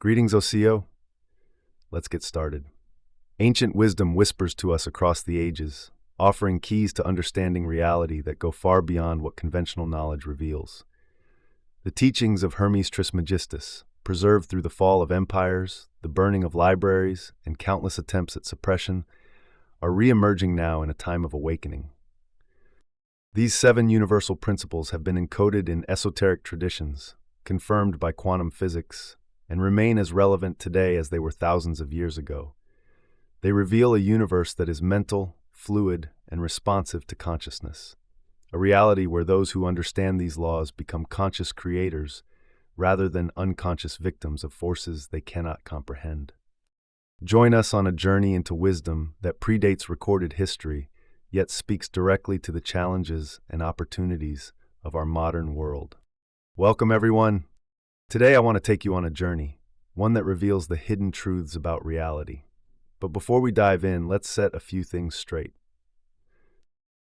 Greetings, Osio. Let's get started. Ancient wisdom whispers to us across the ages, offering keys to understanding reality that go far beyond what conventional knowledge reveals. The teachings of Hermes Trismegistus, preserved through the fall of empires, the burning of libraries, and countless attempts at suppression, are re-emerging now in a time of awakening. These 7 universal principles have been encoded in esoteric traditions, confirmed by quantum physics, and remain as relevant today as they were thousands of years ago. They reveal a universe that is mental, fluid, and responsive to consciousness, a reality where those who understand these laws become conscious creators rather than unconscious victims of forces they cannot comprehend. Join us on a journey into wisdom that predates recorded history, yet speaks directly to the challenges and opportunities of our modern world. Welcome, everyone. Today I want to take you on a journey, one that reveals the hidden truths about reality. But before we dive in, let's set a few things straight.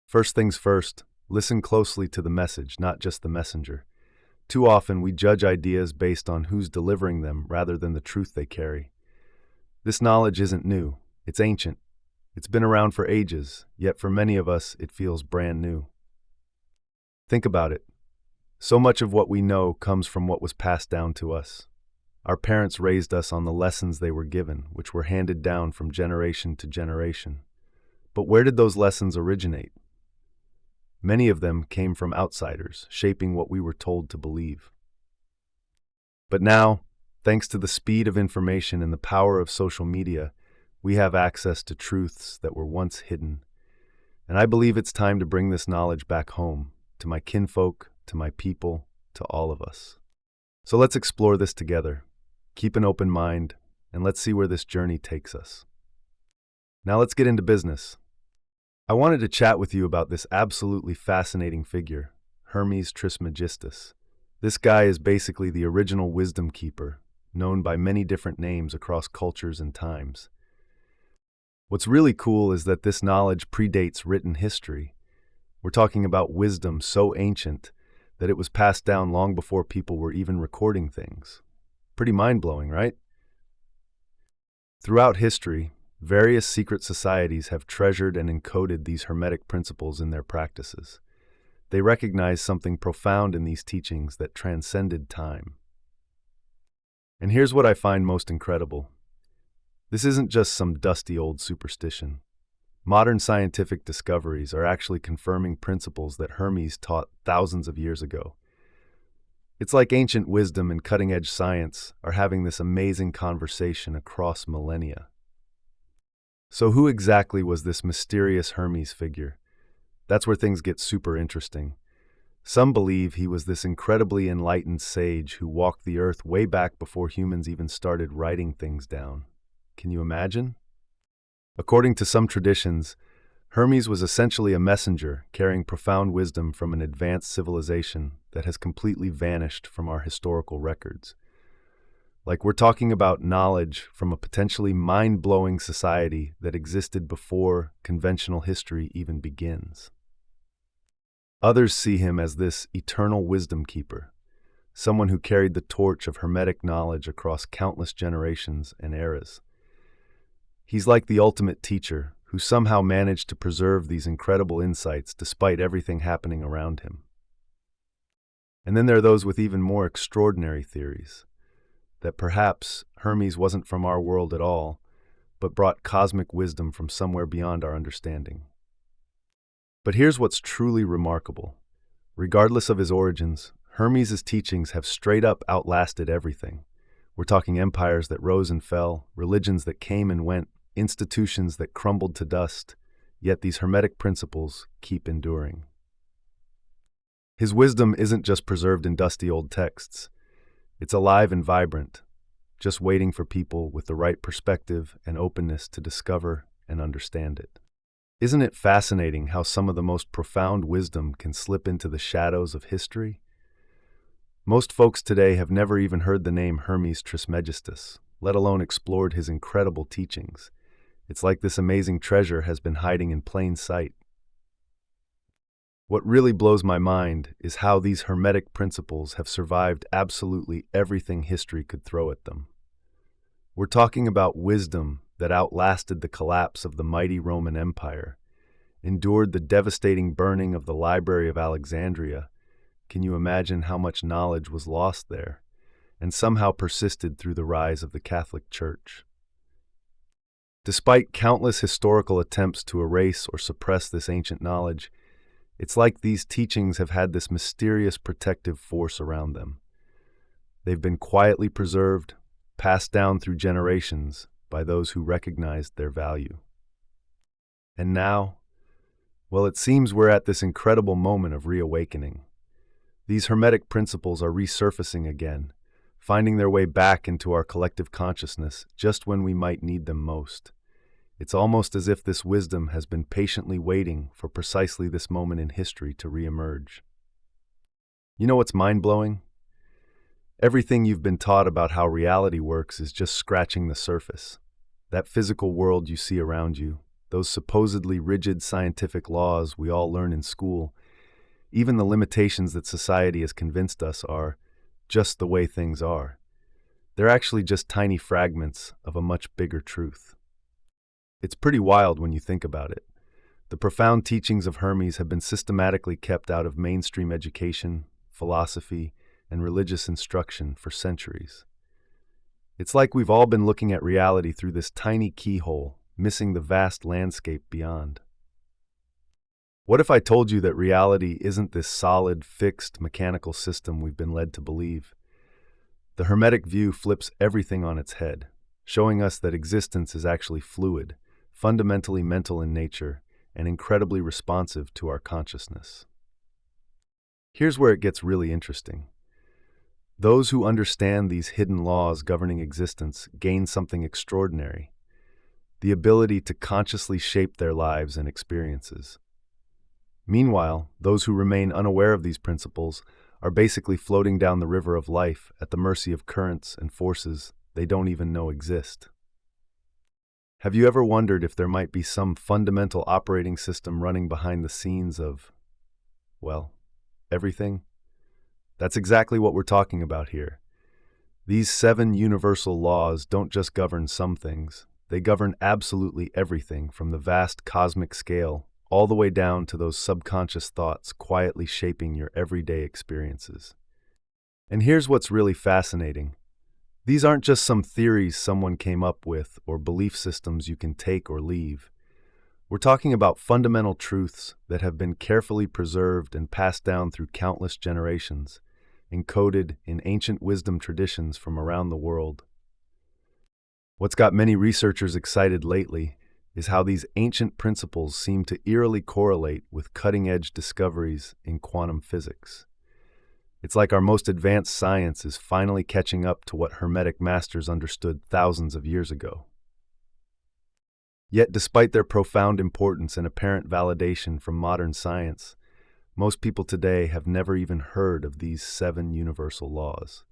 First things first, listen closely to the message, not just the messenger. Too often we judge ideas based on who's delivering them rather than the truth they carry. This knowledge isn't new, it's ancient. It's been around for ages, yet for many of us it feels brand new. Think about it. So much of what we know comes from what was passed down to us. Our parents raised us on the lessons they were given, which were handed down from generation to generation. But where did those lessons originate? Many of them came from outsiders, shaping what we were told to believe. But now, thanks to the speed of information and the power of social media, we have access to truths that were once hidden. And I believe it's time to bring this knowledge back home, to my kinfolk, to my people, to all of us. So let's explore this together. Keep an open mind, and let's see where this journey takes us. Now let's get into business. I wanted to chat with you about this absolutely fascinating figure, Hermes Trismegistus. This guy is basically the original wisdom keeper, known by many different names across cultures and times. What's really cool is that this knowledge predates written history. We're talking about wisdom so ancient that it was passed down long before people were even recording things. Pretty mind-blowing, right? Throughout history, various secret societies have treasured and encoded these Hermetic principles in their practices. They recognize something profound in these teachings that transcended time. And here's what I find most incredible. This isn't just some dusty old superstition. Modern scientific discoveries are actually confirming principles that Hermes taught thousands of years ago. It's like ancient wisdom and cutting-edge science are having this amazing conversation across millennia. So who exactly was this mysterious Hermes figure? That's where things get super interesting. Some believe he was this incredibly enlightened sage who walked the earth way back before humans even started writing things down. Can you imagine? According to some traditions, Hermes was essentially a messenger carrying profound wisdom from an advanced civilization that has completely vanished from our historical records. Like we're talking about knowledge from a potentially mind-blowing society that existed before conventional history even begins. Others see him as this eternal wisdom keeper, someone who carried the torch of Hermetic knowledge across countless generations and eras. He's like the ultimate teacher who somehow managed to preserve these incredible insights despite everything happening around him. And then there are those with even more extraordinary theories, that perhaps Hermes wasn't from our world at all, but brought cosmic wisdom from somewhere beyond our understanding. But here's what's truly remarkable. Regardless of his origins, Hermes' teachings have straight up outlasted everything. We're talking empires that rose and fell, religions that came and went, institutions that crumbled to dust, yet these Hermetic principles keep enduring. His wisdom isn't just preserved in dusty old texts. It's alive and vibrant, just waiting for people with the right perspective and openness to discover and understand it. Isn't it fascinating how some of the most profound wisdom can slip into the shadows of history? Most folks today have never even heard the name Hermes Trismegistus, let alone explored his incredible teachings. It's like this amazing treasure has been hiding in plain sight. What really blows my mind is how these Hermetic principles have survived absolutely everything history could throw at them. We're talking about wisdom that outlasted the collapse of the mighty Roman Empire, endured the devastating burning of the Library of Alexandria. Can you imagine how much knowledge was lost there, and somehow persisted through the rise of the Catholic Church? Despite countless historical attempts to erase or suppress this ancient knowledge, it's like these teachings have had this mysterious protective force around them. They've been quietly preserved, passed down through generations by those who recognized their value. And now, well, it seems we're at this incredible moment of reawakening. These Hermetic principles are resurfacing again, finding their way back into our collective consciousness just when we might need them most. It's almost as if this wisdom has been patiently waiting for precisely this moment in history to reemerge. You know what's mind-blowing? Everything you've been taught about how reality works is just scratching the surface. That physical world you see around you, those supposedly rigid scientific laws we all learn in school, even the limitations that society has convinced us are just the way things are. They're actually just tiny fragments of a much bigger truth. It's pretty wild when you think about it. The profound teachings of Hermes have been systematically kept out of mainstream education, philosophy, and religious instruction for centuries. It's like we've all been looking at reality through this tiny keyhole, missing the vast landscape beyond. What if I told you that reality isn't this solid, fixed, mechanical system we've been led to believe? The Hermetic view flips everything on its head, showing us that existence is actually fluid, fundamentally mental in nature, and incredibly responsive to our consciousness. Here's where it gets really interesting. Those who understand these hidden laws governing existence gain something extraordinary: the ability to consciously shape their lives and experiences. Meanwhile, those who remain unaware of these principles are basically floating down the river of life at the mercy of currents and forces they don't even know exist. Have you ever wondered if there might be some fundamental operating system running behind the scenes of, well, everything? That's exactly what we're talking about here. These 7 universal laws don't just govern some things, they govern absolutely everything from the vast cosmic scale all the way down to those subconscious thoughts quietly shaping your everyday experiences. And here's what's really fascinating. These aren't just some theories someone came up with or belief systems you can take or leave. We're talking about fundamental truths that have been carefully preserved and passed down through countless generations, encoded in ancient wisdom traditions from around the world. What's got many researchers excited lately is how these ancient principles seem to eerily correlate with cutting-edge discoveries in quantum physics. It's like our most advanced science is finally catching up to what Hermetic masters understood thousands of years ago. Yet, despite their profound importance and apparent validation from modern science, most people today have never even heard of these 7 universal laws.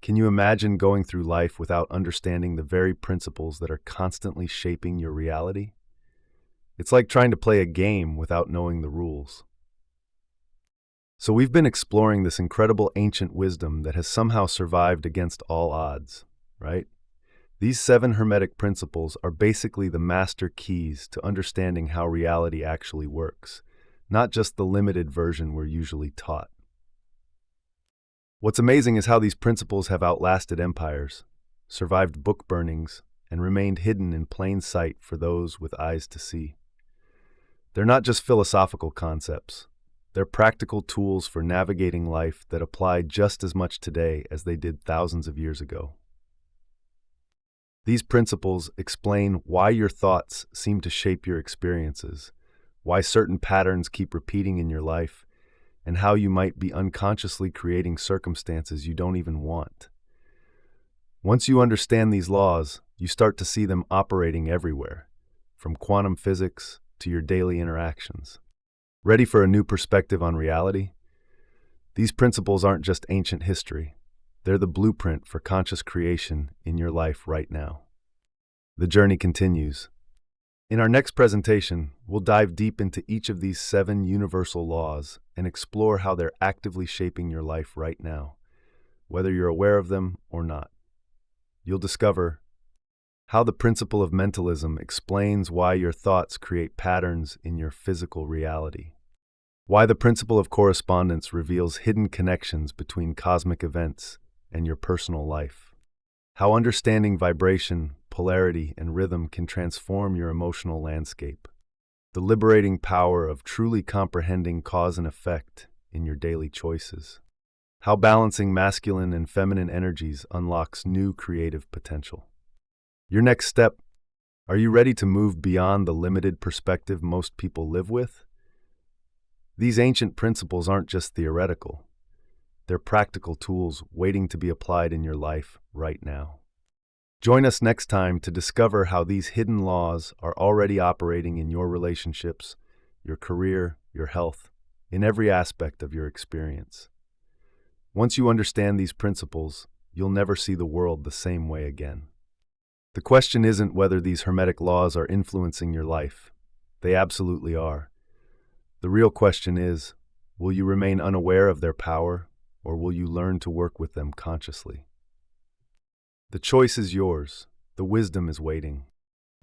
Can you imagine going through life without understanding the very principles that are constantly shaping your reality? It's like trying to play a game without knowing the rules. So we've been exploring this incredible ancient wisdom that has somehow survived against all odds, right? These 7 Hermetic principles are basically the master keys to understanding how reality actually works, not just the limited version we're usually taught. What's amazing is how these principles have outlasted empires, survived book burnings, and remained hidden in plain sight for those with eyes to see. They're not just philosophical concepts. They're practical tools for navigating life that apply just as much today as they did thousands of years ago. These principles explain why your thoughts seem to shape your experiences, why certain patterns keep repeating in your life, and how you might be unconsciously creating circumstances you don't even want. Once you understand these laws, you start to see them operating everywhere, from quantum physics to your daily interactions. Ready for a new perspective on reality? These principles aren't just ancient history. They're the blueprint for conscious creation in your life right now. The journey continues. In our next presentation, we'll dive deep into each of these 7 universal laws and explore how they're actively shaping your life right now, whether you're aware of them or not. you'll discover how the principle of mentalism explains why your thoughts create patterns in your physical reality. Why the principle of correspondence reveals hidden connections between cosmic events and your personal life. How understanding vibration, polarity, and rhythm can transform your emotional landscape. The liberating power of truly comprehending cause and effect in your daily choices. How balancing masculine and feminine energies unlocks new creative potential. Your next step: are you ready to move beyond the limited perspective most people live with? These ancient principles aren't just theoretical. They're practical tools waiting to be applied in your life right now. Join us next time to discover how these hidden laws are already operating in your relationships, your career, your health, in every aspect of your experience. Once you understand these principles, you'll never see the world the same way again. The question isn't whether these Hermetic laws are influencing your life. They absolutely are. The real question is, will you remain unaware of their power, or will you learn to work with them consciously? The choice is yours. The wisdom is waiting.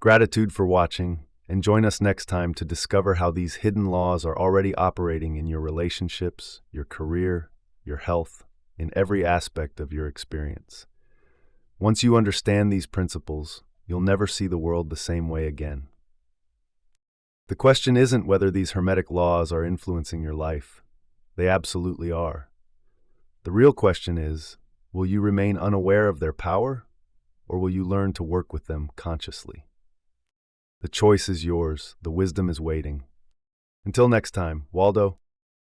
Gratitude for watching, and join us next time to discover how these hidden laws are already operating in your relationships, your career, your health, in every aspect of your experience. Once you understand these principles, you'll never see the world the same way again. The question isn't whether these Hermetic laws are influencing your life. They absolutely are. The real question is, will you remain unaware of their power, or will you learn to work with them consciously? The choice is yours. The wisdom is waiting. Until next time, Waldo.